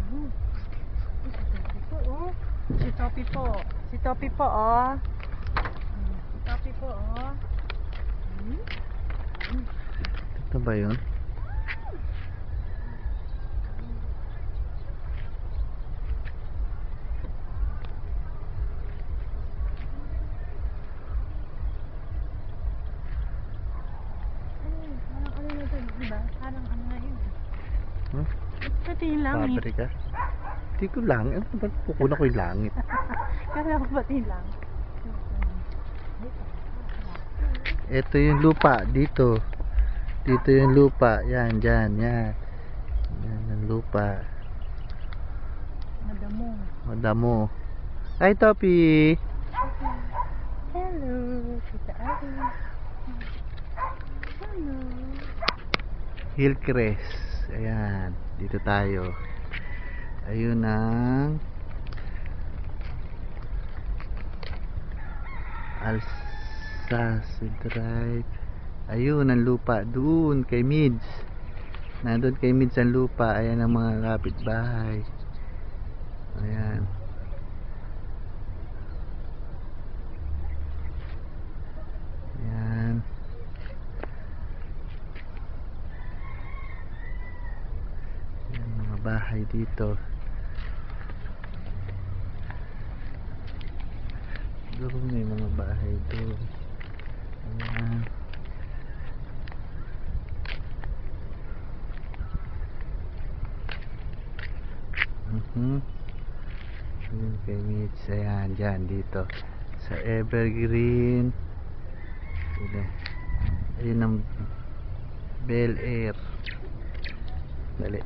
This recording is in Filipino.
Si Topi po. Si Topi po, oh. Si Topi po, oh. Ito ba yun? Parang ano na ito, diba? Parang ano na yun. Huh? Ito yung langit. Pabrika? Hindi ko langit. Ba't pukuna ko yung langit? Kaya ako pati lang. Ito yung lupa. Dito. Dito yung lupa. Yan, dyan. Yan. Yan yung lupa. Madamo. Madamo. Hi, Topi! Hello, Tita Ari. Hello. Hillcrest. Ayan. Dito tayo. Ayun ang Alsace Drive. Ayun ang lupa. Doon kay Mids. Nandun kay Mids ang lupa. Ayan ang mga kapitbahay. Ayan. Ayan. Ayan mga bahay dito. Doon may mga bahay doon. Ayan. Ayan kay Mitch. Ayan, dyan dito sa Evergreen. Ayun ang Bel Air. Dali.